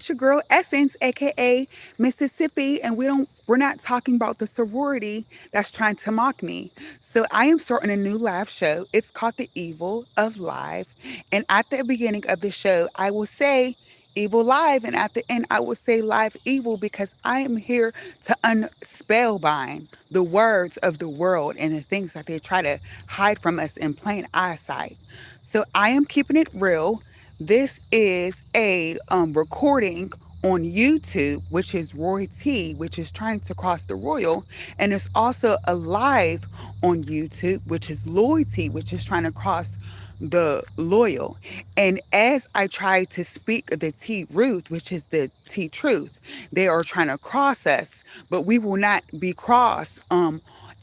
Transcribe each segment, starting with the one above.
It's your girl Essence, aka Mississippi, and we're not talking about the sorority that's trying to mock me. So I am starting a new live show. It's called The Evil of Live. And at the beginning of the show, I will say evil live, and at the end I will say live evil because I am here to unspellbind the words of the world and the things that they try to hide from us in plain eyesight. So I am keeping it real. This is a recording on YouTube, which is Roy T, which is trying to cross the royal, and it's also a live on YouTube, which is Lloyd T, which is trying to cross the loyal. And as I try to speak the T Ruth, which is the T truth, they are trying to cross us, but we will not be crossed.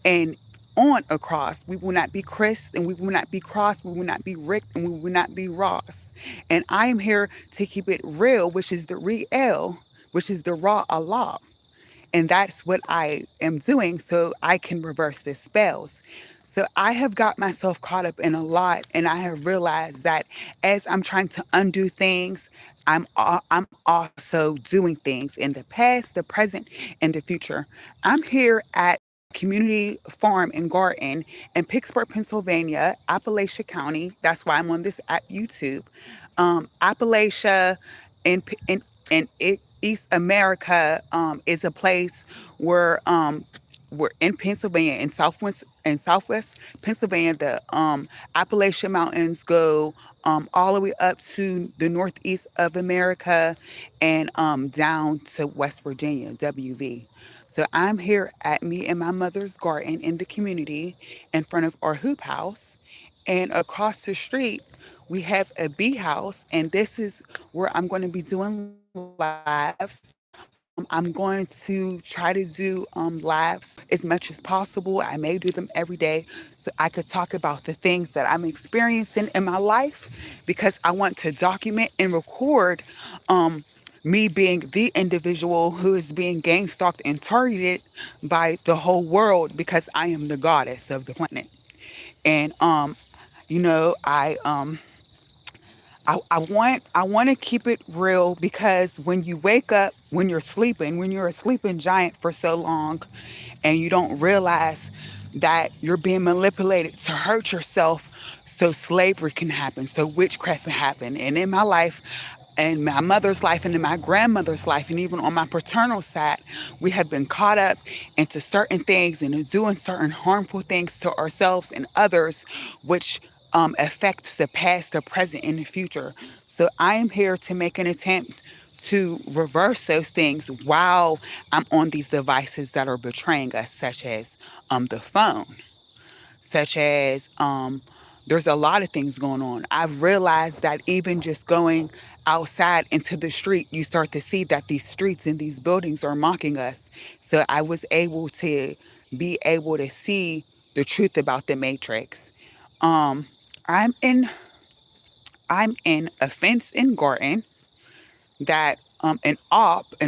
And on a cross. We will not be Chris and we will not be Cross. We will not be Rick and we will not be Ross. And I am here to keep it real, which is the real, which is the raw Allah. And that's what I am doing so I can reverse the spells. So I have got myself caught up in a lot, and I have realized that as I'm trying to undo things, I'm also doing things in the past, the present, and the future. I'm here at Community Farm and Garden in Pittsburgh, Pennsylvania, Appalachia County. That's why I'm on this at YouTube. Appalachia in East America is a place where we're in Pennsylvania, in Southwest Pennsylvania. The Appalachian Mountains go all the way up to the northeast of America and down to West Virginia, WV. So I'm here at me and my mother's garden in the community in front of our hoop house. And across the street, we have a bee house, and this is where I'm going to be doing lives. I'm going to try to do lives as much as possible. I may do them every day so I could talk about the things that I'm experiencing in my life because I want to document and record me being the individual who is being gang stalked and targeted by the whole world because I am the goddess of the planet. And you know, I want to keep it real because when you wake up, when you're a sleeping giant for so long and you don't realize that you're being manipulated to hurt yourself so slavery can happen, so witchcraft can happen. And in my life, and my mother's life and in my grandmother's life and even on my paternal side, we have been caught up into certain things and doing certain harmful things to ourselves and others, which affects the past, the present, and the future. So I am here to make an attempt to reverse those things while I'm on these devices that are betraying us, such as the phone, such as there's a lot of things going on. I've realized that even just going outside into the street, you start to see that these streets and these buildings are mocking us. So I was able to be able to see the truth about the matrix. Um, I'm in I'm in a fenced-in garden that an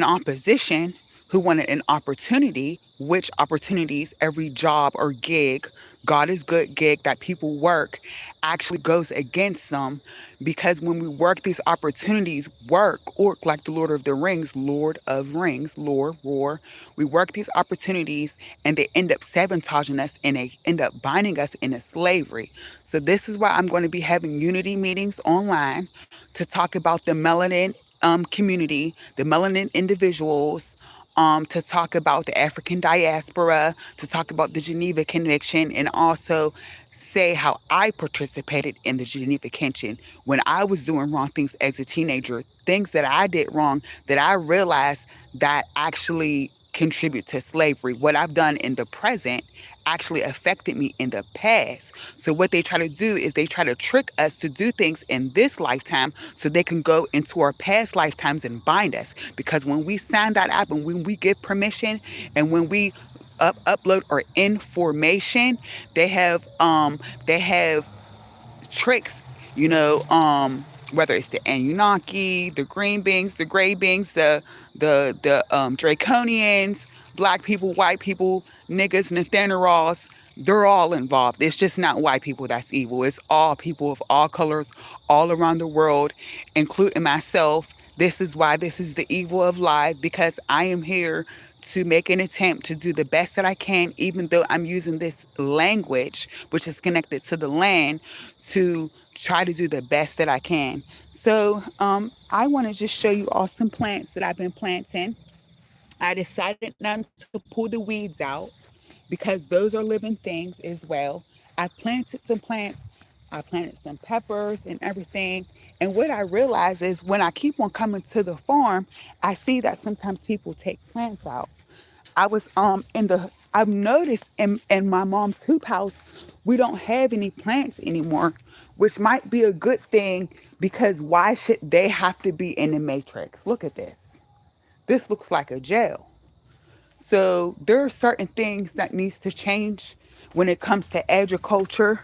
opposition who wanted an opportunity, which opportunities every job or gig, God is good gig that people work, actually goes against them because when we work these opportunities, work like the Lord of Rings, Lord, roar, we work these opportunities and they end up sabotaging us and they end up binding us into slavery. So this is why I'm going to be having unity meetings online to talk about the melanin community, the melanin individuals, to talk about the African diaspora, to talk about the Geneva Convention, and also say how I participated in the Geneva Convention when I was doing wrong things as a teenager, things that I did wrong that I realized that actually contribute to slavery. What I've done in the present actually affected me in the past. So what they try to do is they try to trick us to do things in this lifetime so they can go into our past lifetimes and bind us. Because when we sign that app and when we give permission and when we upload our information, they have tricks, whether it's the Anunnaki, the green beings, the gray beings, the draconians, black people, white people, niggas, Nathanaros, they're all involved. It's just not white people that's evil. It's all people of all colors all around the world, including myself. This is why this is the evil of life, because I am here to make an attempt to do the best that I can, even though I'm using this language, which is connected to the land, to try to do the best that I can. So I want to just show you all some plants that I've been planting. I decided not to pull the weeds out because those are living things as well. I planted some plants. I planted some peppers and everything. And what I realize is when I keep on coming to the farm, I see that sometimes people take plants out. I was in the I've noticed in my mom's hoop house, we don't have any plants anymore, which might be a good thing because why should they have to be in the matrix? Look at this. This looks like a jail. So there are certain things that needs to change when it comes to agriculture.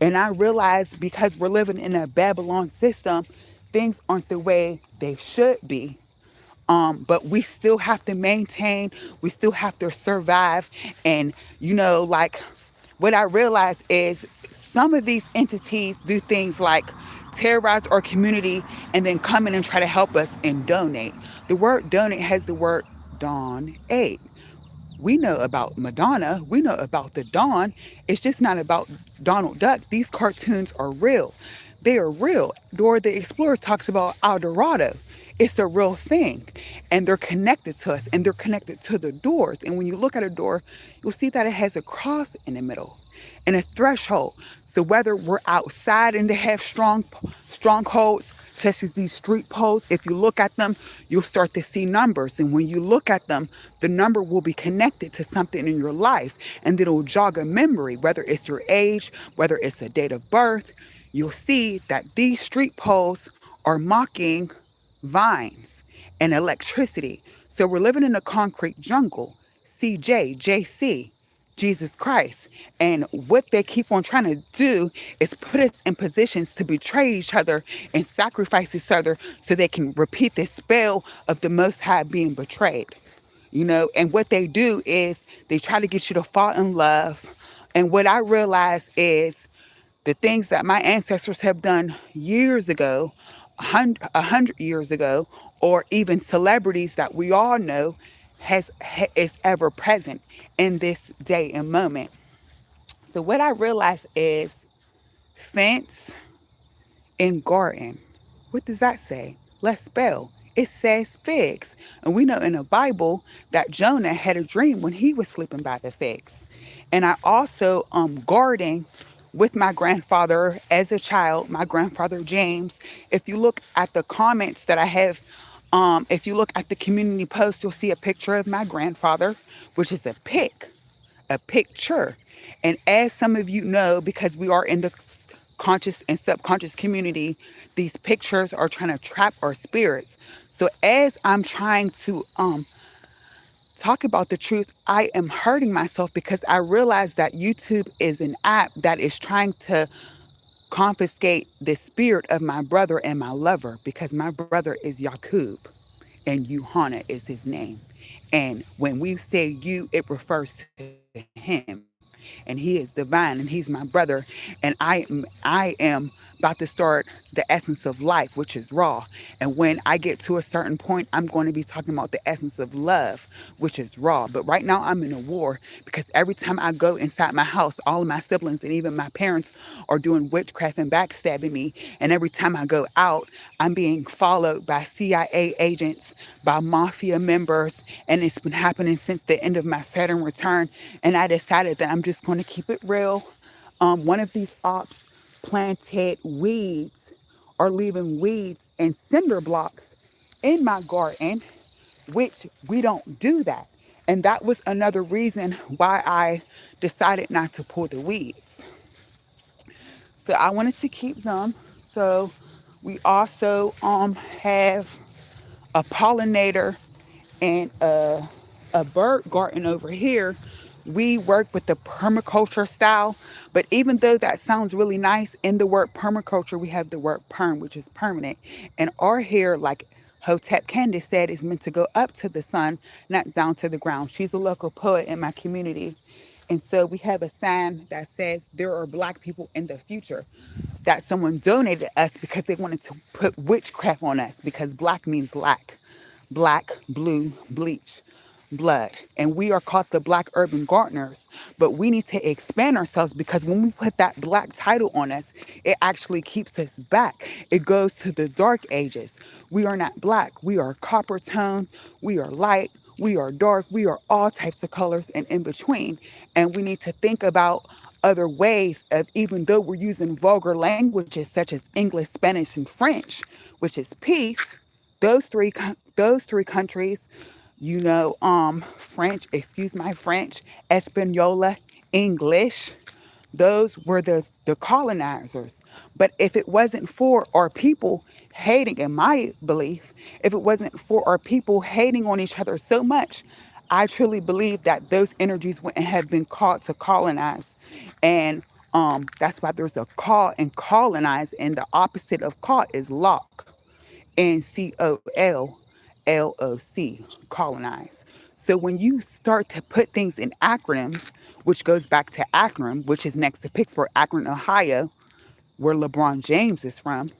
And I realize because we're living in a Babylon system, things aren't the way they should be. But we still have to maintain, we still have to survive. And, like what I realize is some of these entities do things like terrorize our community and then come in and try to help us and donate. The word donate has the word dawn eight. We know about Madonna, we know about the Dawn. It's just not about Donald Duck. These cartoons are real. They are real. Dora the Explorer talks about El Dorado. It's a real thing. And they're connected to us and they're connected to the doors. And when you look at a door, you'll see that it has a cross in the middle and a threshold. So whether we're outside and they have strongholds, such as these street poles, if you look at them, you'll start to see numbers. And when you look at them, the number will be connected to something in your life. And it'll jog a memory, whether it's your age, whether it's a date of birth. You'll see that these street poles are mocking vines and electricity. So we're living in a concrete jungle. CJ, JC. Jesus Christ. And what they keep on trying to do is put us in positions to betray each other and sacrifice each other so they can repeat the spell of the Most High being betrayed. And what they do is they try to get you to fall in love. And what I realize is the things that my ancestors have done years ago, 100 years ago, or even celebrities that we all know is ever present in this day and moment. So what I realized is fence and garden. What does that say? Let's spell. It says figs. And we know in the Bible that Jonah had a dream when he was sleeping by the figs. And I also garden with my grandfather as a child, my grandfather James. If you look at the comments that I have, if you look at the community post, you'll see a picture of my grandfather, which is a picture. And as some of you know, because we are in the conscious and subconscious community, these pictures are trying to trap our spirits. So as I'm trying to talk about the truth, I am hurting myself because I realize that YouTube is an app that is trying to confiscate the spirit of my brother and my lover, because my brother is Yakub and Yuhana is his name. And when we say you, it refers to him. And he is divine and he's my brother. And I am about to start the essence of life, which is raw. And when I get to a certain point, I'm going to be talking about the essence of love, which is raw. But right now I'm in a war because every time I go inside my house, all of my siblings and even my parents are doing witchcraft and backstabbing me. And every time I go out, I'm being followed by CIA agents, by mafia members. And it's been happening since the end of my Saturn return. And I decided that I'm just going to keep it real. One of these ops planted weeds or leaving weeds and cinder blocks in my garden, which we don't do that. And that was another reason why I decided not to pull the weeds. So I wanted to keep them. So we also have a pollinator and a bird garden over here. We work with the permaculture style, but even though that sounds really nice, in the word permaculture, we have the word perm, which is permanent. And our hair, like Hotep Candace said, is meant to go up to the sun, not down to the ground. She's a local poet in my community. And so we have a sign that says there are Black people in the future. that someone donated us because they wanted to put witchcraft on us because black means lack. Black, blue, bleach, blood. And we are called the Black Urban Gardeners. But we need to expand ourselves because when we put that black title on us, it actually keeps us back. It goes to the dark ages. We are not black. We are copper tone. We are light. We are dark. We are all types of colors and in between. And we need to think about other ways of, even though we're using vulgar languages such as English, Spanish, and French, which is peace, those three countries, French, excuse my French, Espanola, English, those were the colonizers. But if it wasn't for our people hating, in my belief, if it wasn't for our people hating on each other so much, I truly believe that those energies wouldn't have been called to colonize. And that's why there's a call and colonize, and the opposite of call is lock. NCOLLOC, colonize. So when you start to put things in acronyms, which goes back to Akron, which is next to Pittsburgh, Akron, Ohio, where LeBron James is from,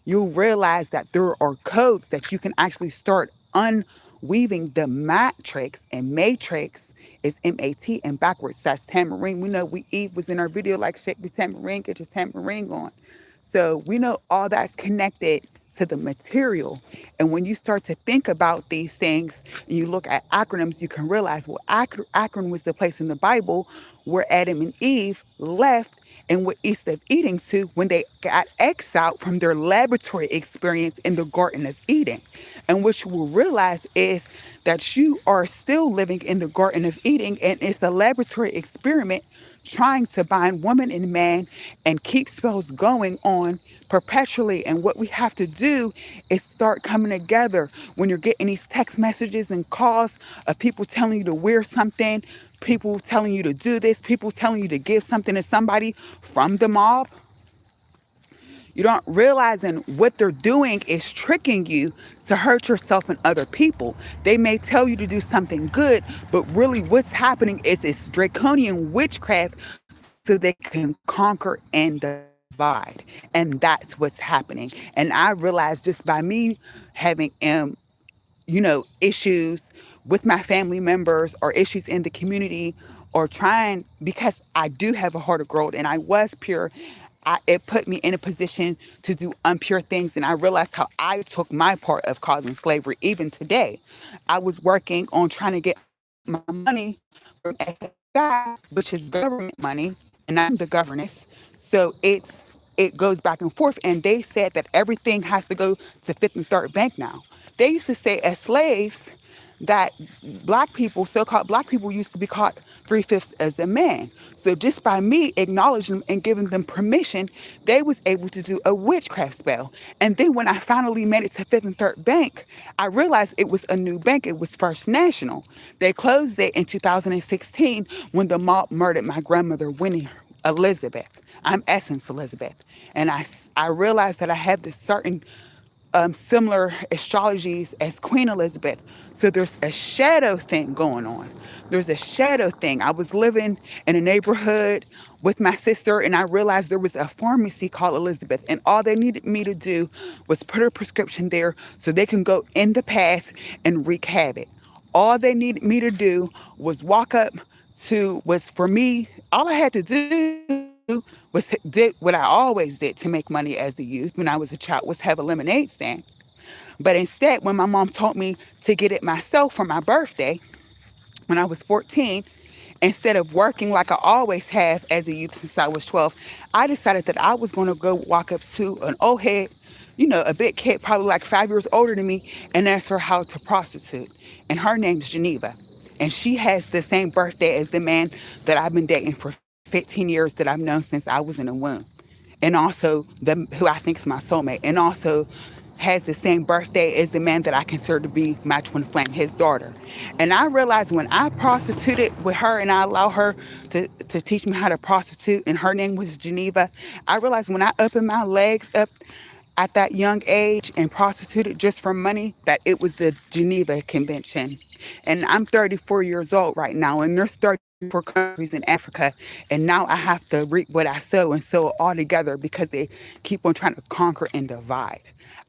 you'll realize that there are codes that you can actually start unweaving the matrix. And matrix is MAT, and backwards that's tambourine. We know Eve was in our video like shake your tambourine, get your tambourine on. So we know all that's connected to the material. And when you start to think about these things and you look at acronyms, you can realize, well, Akron was the place in the Bible where Adam and Eve left and were east of Eden to when they got exiled from their laboratory experience in the Garden of Eden. And what you will realize is that you are still living in the Garden of Eden, and it's a laboratory experiment trying to bind woman and man and keep spells going on perpetually. And what we have to do is start coming together. When you're getting these text messages and calls of people telling you to wear something, people telling you to do this, people telling you to give something to somebody from the mob, you don't realizing what they're doing is tricking you to hurt yourself and other people. They may tell you to do something good, but really what's happening is it's draconian witchcraft so they can conquer and divide. And that's what's happening. And I realized just by me having issues with my family members or issues in the community, or trying, because I do have a heart of gold and I was pure, it put me in a position to do impure things. And I realized how I took my part of causing slavery. Even today, I was working on trying to get my money from SSI, which is government money, and I'm the governess. So it goes back and forth. And they said that everything has to go to Fifth and Third Bank now. They used to say as slaves that black people, so-called black people, used to be caught three-fifths as a man. So just by me acknowledging them and giving them permission, they was able to do a witchcraft spell. And then when I finally made it to Fifth and Third Bank, I realized it was a new bank. It was First National. They closed it in 2016 when the mob murdered my grandmother, Winnie Elizabeth. I'm Essence Elizabeth. And I realized that I had this certain similar astrologies as Queen Elizabeth. So there's a shadow thing going on. There's a shadow thing. I was living in a neighborhood with my sister, and I realized there was a pharmacy called Elizabeth, and all they needed me to do was put a prescription there so they can go in the past and wreak havoc. All they needed me to do was walk up to, was for me, all I had to do was did what I always did to make money as a youth when I was a child, was have a lemonade stand. But instead, when my mom told me to get it myself for my birthday, when I was 14, instead of working like I always have as a youth since I was 12, I decided that I was going to go walk up to an old head, a big kid, probably like 5 years older than me, and ask her how to prostitute. And her name's Geneva. And she has the same birthday as the man that I've been dating for 15 years, that I've known since I was in the womb. And also who I think is my soulmate. And also has the same birthday as the man that I consider to be my twin flame, his daughter. And I realized when I prostituted with her and I allowed her to teach me how to prostitute, and her name was Geneva, I realized when I opened my legs up at that young age and prostituted just for money, that it was the Geneva Convention. And I'm 34 years old right now, and there's 34 countries in Africa, and now I have to reap what I sow and sow it all together because they keep on trying to conquer and divide.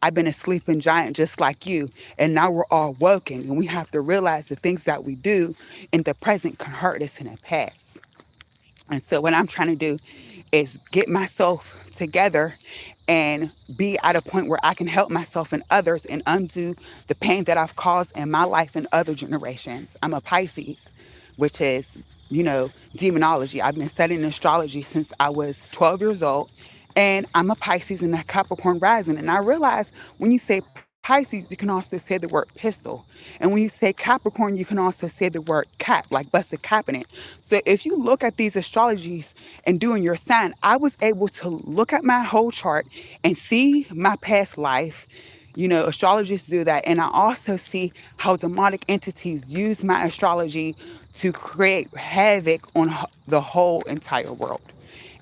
I've been a sleeping giant just like you, and now we're all woken, and we have to realize the things that we do in the present can hurt us in the past. And so what I'm trying to do is get myself together and be at a point where I can help myself and others and undo the pain that I've caused in my life and other generations. I'm a Pisces, which is, demonology. I've been studying astrology since I was 12 years old. And I'm a Pisces and a Capricorn rising. And I realize when you say Pisces, you can also say the word pistol. And when you say Capricorn, you can also say the word cap, like busted cap in it. So if you look at these astrologies and doing your sign, I was able to look at my whole chart and see my past life. Astrologists do that. And I also see how demonic entities use my astrology to create havoc on the whole entire world.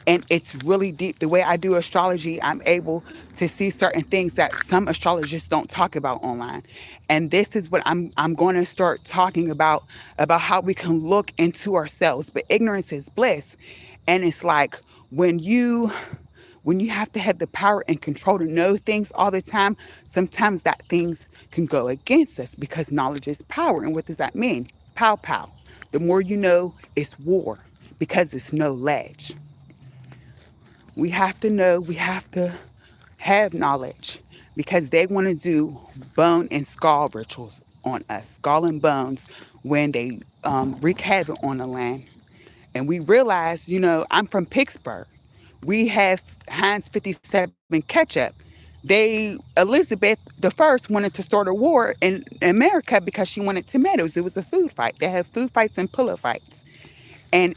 And it's really deep. The way I do astrology, I'm able to see certain things that some astrologists don't talk about online. And this is what I'm going to start talking about how we can look into ourselves. But ignorance is bliss. And it's like when you have to have the power and control to know things all the time, sometimes that things can go against us because knowledge is power. And what does that mean? Pow pow. The more you know, it's war because it's no ledge. We have to know, we have to have knowledge because they want to do bone and skull rituals on us, skull and bones, when they wreak havoc on the land. And we realize, I'm from Pittsburgh. We have Heinz 57 ketchup. Elizabeth the First wanted to start a war in America because she wanted tomatoes. It was a food fight. They have food fights and pillow fights. And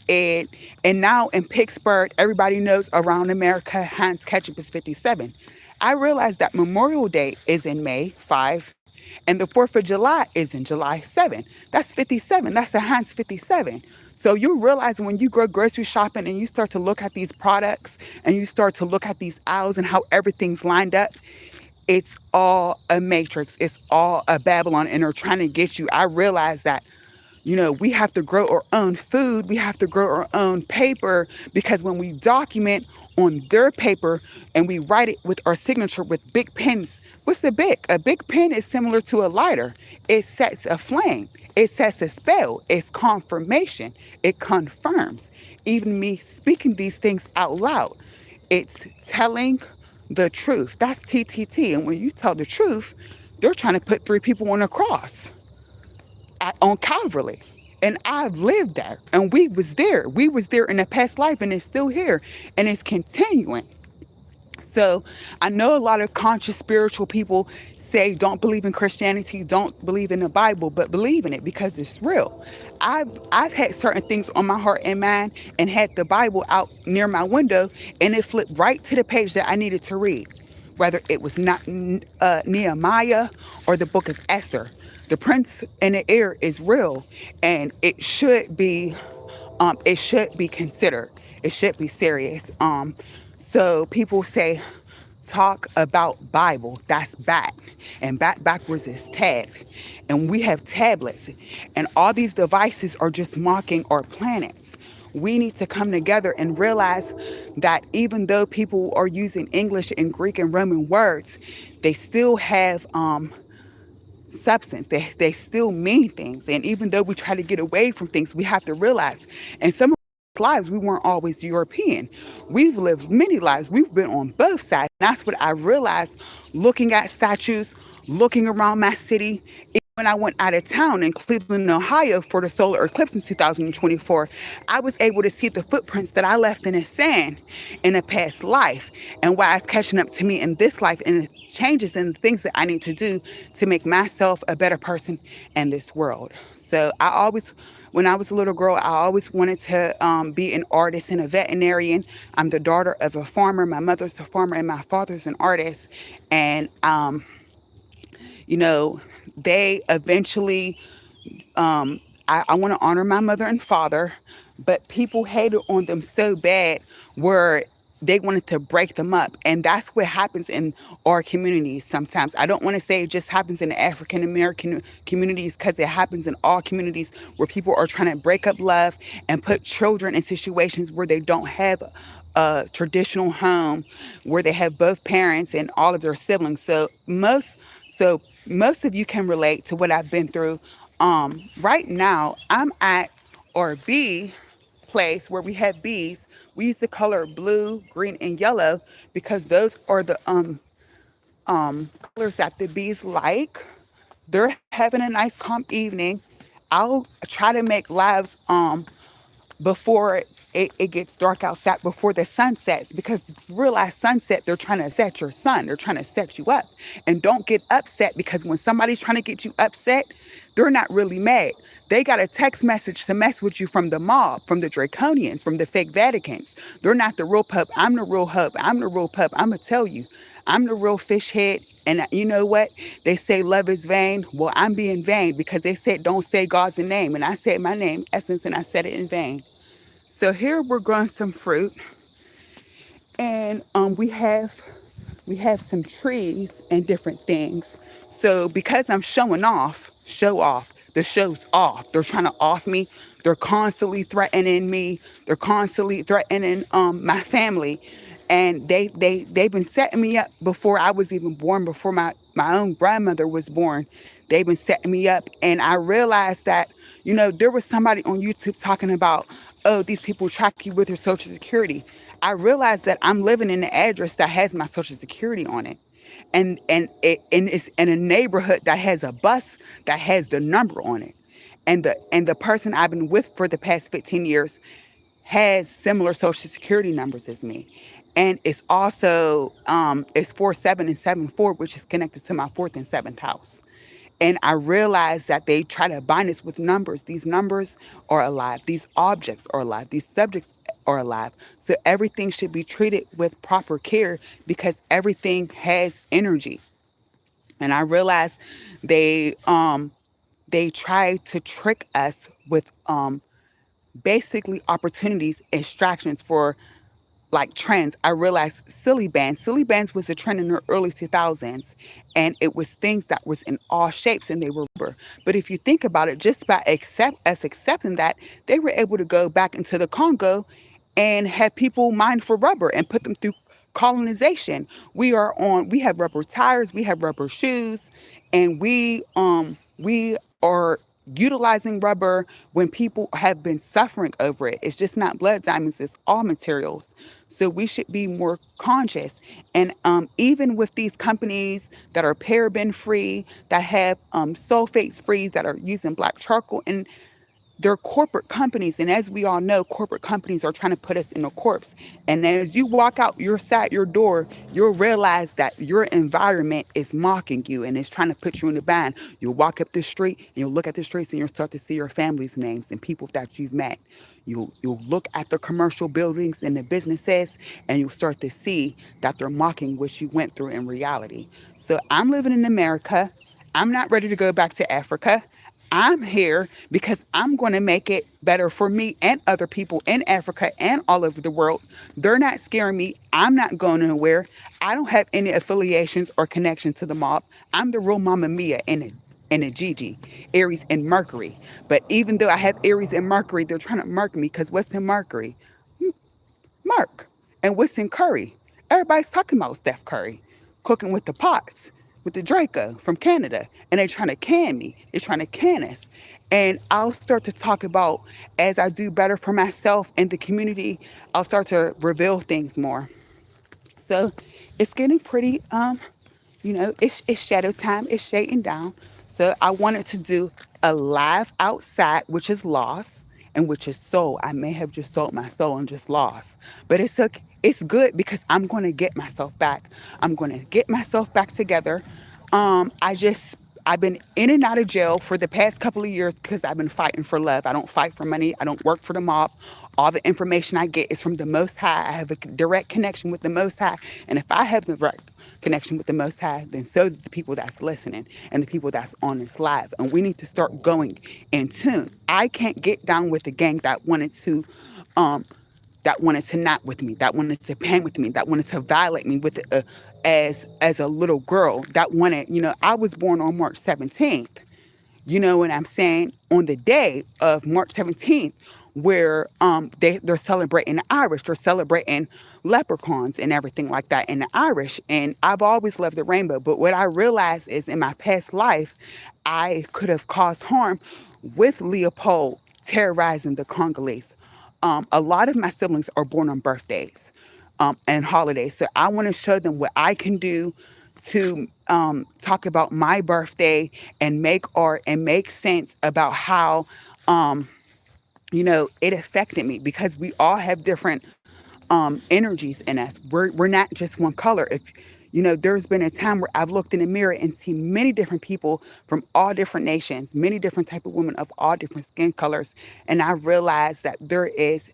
now in Pittsburgh, everybody knows around America, Heinz ketchup is 57. I realized that Memorial Day is in May 5, and the 4th of July is in July 7. That's 57. That's a Heinz 57. So you realize when you go grocery shopping and you start to look at these products and you start to look at these aisles and how everything's lined up, it's all a matrix. It's all a Babylon, and they're trying to get you. I realize that we have to grow our own food. We have to grow our own paper because when we document on their paper and we write it with our signature with big pens, what's a big? A big pen is similar to a lighter. It sets a flame. It sets a spell. It's confirmation. It confirms. Even me speaking these things out loud, it's telling the truth. That's TTT. And when you tell the truth, they're trying to put 3 people on a cross on Calvary. And I've lived there, and we was there in a past life, and it's still here, and it's continuing. So I know a lot of conscious spiritual people say don't believe in Christianity, don't believe in the Bible, but believe in it because it's real. I've had certain things on my heart and mind and had the Bible out near my window, and it flipped right to the page that I needed to read, whether it was not Nehemiah or the book of Esther. The prince in the air is real, and it should be considered. It should be serious. So people say, talk about Bible. That's back, and backwards is tab, and we have tablets, and all these devices are just mocking our planets. We need to come together and realize that even though people are using English and Greek and Roman words, they still have substance. They still mean things. And even though we try to get away from things, we have to realize, and some of our lives, we weren't always European. We've lived many lives. We've been on both sides. And that's what I realized looking at statues, looking around my city. Even when I went out of town in Cleveland, Ohio for the solar eclipse in 2024, I was able to see the footprints that I left in the sand in a past life and why it's catching up to me in this life, and the changes and things that I need to do to make myself a better person in this world. So when I was a little girl, I always wanted to be an artist and a veterinarian. I'm the daughter of a farmer. My mother's a farmer and my father's an artist. And, you know, they eventually, I want to honor my mother and father, but people hated on them so bad where they wanted to break them up. And that's what happens in our communities sometimes. I don't want to say it just happens in the African American communities, because it happens in all communities where people are trying to break up love and put children in situations where they don't have a traditional home, where they have both parents and all of their siblings. So most of you can relate to what I've been through. Right now I'm at or B place where we have bees. We use the color blue, green, and yellow because those are the colors that the bees like. They're having a nice calm evening. I'll try to make lives before it gets dark outside, before the sun sets, because you realize sunset, they're trying to set your sun, they're trying to set you up. And don't get upset, because when somebody's trying to get you upset, they're not really mad. They got a text message to mess with you from the mob, from the draconians, from the fake Vaticans. They're not the real pup. I'm the real hub. I'm the real pup. I'm gonna tell you, I'm the real fish head. And you know what? They say love is vain. Well, I'm being vain, because they said don't say God's name. And I said my name, Essence, and I said it in vain. So here we're growing some fruit, and we have some trees and different things. So because I'm showing off, show off, the show's off. They're trying to off me. They're constantly threatening me. They're constantly threatening my family. And they've been setting me up before I was even born, before my own grandmother was born. They've been setting me up. And I realized that, there was somebody on YouTube talking about, oh, these people track you with your social security. I realized that I'm living in an address that has my social security on it. And it's in a neighborhood that has a bus that has the number on it. And the person I've been with for the past 15 years has similar social security numbers as me. And it's also it's 47 and 74, which is connected to my fourth and seventh house. And I realized that they try to bind us with numbers. These numbers are alive. These objects are alive. These subjects are alive. So everything should be treated with proper care, because everything has energy. And I realized they try to trick us with basically opportunities, extractions for like trends. I realized silly bands. Silly bands was a trend in the early 2000s, and it was things that was in all shapes and they were rubber. But if you think about it, just by accepting that, they were able to go back into the Congo and have people mine for rubber and put them through colonization. We have rubber tires, we have rubber shoes, and we are utilizing rubber when people have been suffering over it. It's just not blood diamonds, it's all materials. So we should be more conscious. And even with these companies that are paraben free, that have sulfates free, that are using black charcoal, and they're corporate companies. And as we all know, corporate companies are trying to put us in a corpse. And as you walk out your side, your door, you'll realize that your environment is mocking you and it's trying to put you in a bind. You'll walk up the street and you'll look at the streets and you'll start to see your family's names and people that you've met. You'll look at the commercial buildings and the businesses, and you'll start to see that they're mocking what you went through in reality. So I'm living in America. I'm not ready to go back to Africa. I'm here because I'm going to make it better for me and other people in Africa and all over the world. They're not scaring me. I'm not going nowhere. I don't have any affiliations or connection to the mob. I'm the real Mama Mia in a Gigi, Aries and Mercury. But even though I have Aries and Mercury, they're trying to mark me, because what's in Mercury? Mark. And what's in Curry? Everybody's talking about Steph Curry cooking with the pots, with the Draco from Canada. And they're trying to can me. They're trying to can us. And I'll start to talk about, as I do better for myself and the community, I'll start to reveal things more. So it's getting pretty, it's shadow time, it's shading down. So I wanted to do a live outside, which is lost and which is soul. I may have just sold my soul and just lost. But it's good, because I'm gonna get myself back. I'm gonna get myself back together. I've been in and out of jail for the past couple of years because I've been fighting for love. I don't fight for money. I don't work for the mob. All the information I get is from the Most High. I have a direct connection with the Most High. And if I have the direct connection with the Most High, then so do the people that's listening and the people that's on this live. And we need to start going in tune. I can't get down with the gang um, that wanted to not with me, that wanted to paint with me, that wanted to violate me with as a little girl, that wanted, I was born on March 17th. You know what I'm saying? On the day of March 17th, where they're celebrating the Irish, they're celebrating leprechauns and everything like that in the Irish. And I've always loved the rainbow, but what I realized is in my past life, I could have caused harm with Leopold terrorizing the Congolese. A lot of my siblings are born on birthdays and holidays, so I want to show them what I can do to talk about my birthday and make art and make sense about how it affected me, because we all have different energies in us. We're not just one color. If there's been a time where I've looked in the mirror and seen many different people from all different nations, many different type of women of all different skin colors, and I realized that there is,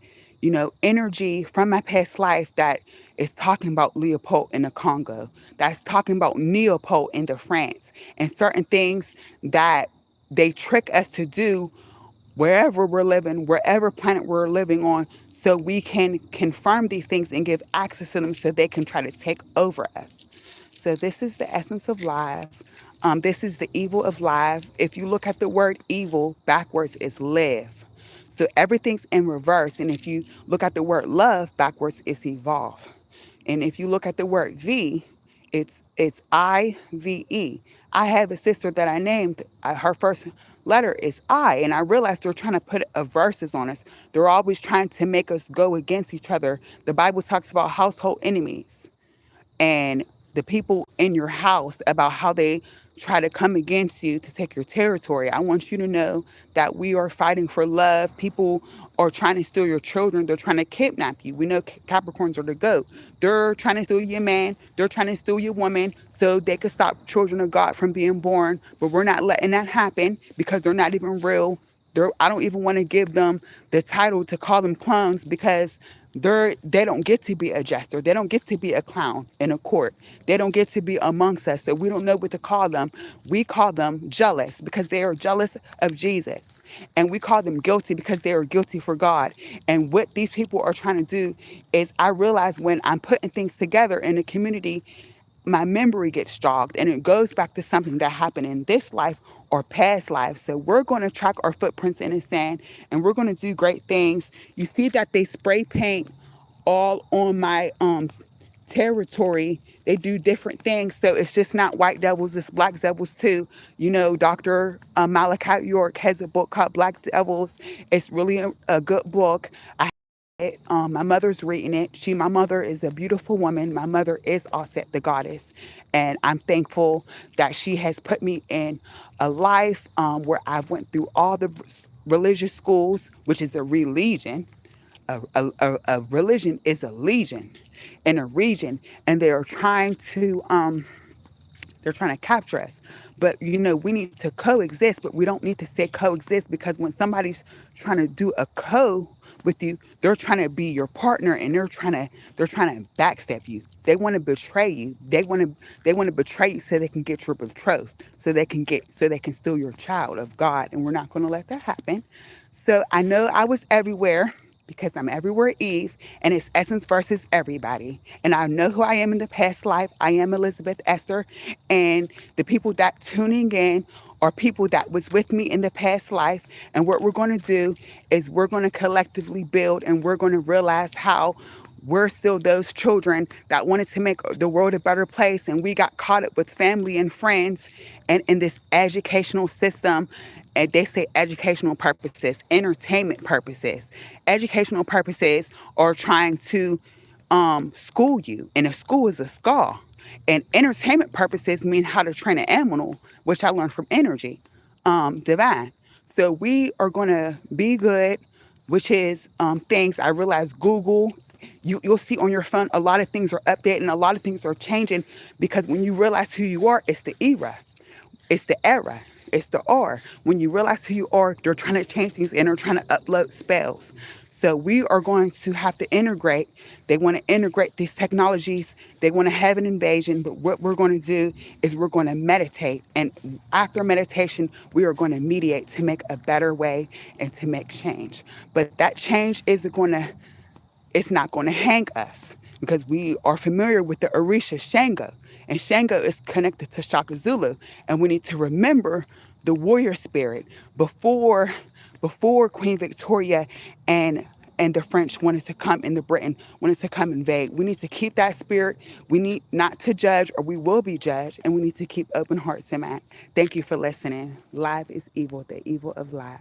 energy from my past life that is talking about Leopold in the Congo, that's talking about Neopold in the France, and certain things that they trick us to do wherever we're living, wherever planet we're living on, so we can confirm these things and give access to them so they can try to take over us. So this is the essence of life. This is the evil of life. If you look at the word evil, backwards is live. So everything's in reverse. And if you look at the word love, backwards is evolve. And if you look at the word V, it's IVE. I have a sister that I named. Her first letter is I, and I realized they're trying to put a verses on us. They're always trying to make us go against each other. The Bible talks about household enemies and the people in your house, about how they try to come against you to take your territory. I want you to know that we are fighting for love. People are trying to steal your children. They're trying to kidnap you. We know Capricorns are the goat. They're trying to steal your man. They're trying to steal your woman so they could stop children of God from being born. But we're not letting that happen because they're not even real. I don't even want to give them the title to call them clones, because they don't get to be a jester. They don't get to be a clown in a court. They don't get to be amongst us. So we don't know what to call them. We call them jealous because they are jealous of Jesus. And we call them guilty because they are guilty for God. And what these people are trying to do is, I realize when I'm putting things together in a community, my memory gets jogged and it goes back to something that happened in this life or past lives. So we're going to track our footprints in the sand and we're going to do great things. You see that they spray paint all on my territory. They do different things. So it's just not white devils, it's black devils too. Dr. Malachi York has a book called Black Devils. It's really a good book. My mother's reading it. My mother is a beautiful woman. My mother is Osset the goddess. And I'm thankful that she has put me in a life where I've went through all the religious schools, which is a religion. A religion is a legion in a region. And they're trying to capture us. But we need to coexist, but we don't need to say coexist, because when somebody's trying to do a with you, they're trying to be your partner and they're trying to backstab you. They want to betray you. They want to betray you so they can get your betrothed, so they can steal your child of God, and we're not going to let that happen. So I know I was everywhere because I'm everywhere Eve, and it's essence versus everybody. And I know who I am in the past life. I am Elizabeth Esther, and the people that tuning in are people that was with me in the past life. And what we're going to do is we're going to collectively build, and we're going to realize how we're still those children that wanted to make the world a better place, and we got caught up with family and friends and in this educational system. And they say educational purposes, entertainment purposes. Educational purposes are trying to school you, and a school is a skull. And entertainment purposes mean how to train an animal, which I learned from energy, divine. So we are going to be good, which is things I realize Google. You'll see on your phone a lot of things are updating, a lot of things are changing, because when you realize who you are, it's the era. It's the era. It's the R. When you realize who you are, they're trying to change things and they're trying to upload spells. So we are going to have to integrate. They want to integrate these technologies. They want to have an invasion. But what we're going to do is we're going to meditate. And after meditation, we are going to mediate to make a better way and to make change. But that change isn't going to it's not going to hang us because we are familiar with the Orisha Shango. And Shango is connected to Shaka Zulu. And we need to remember the warrior spirit before Queen Victoria and the French wanted to come into Britain, wanted to come invade. We need to keep that spirit. We need not to judge or we will be judged. And we need to keep open hearts and minds. Thank you for listening. Live is evil, the evil of live.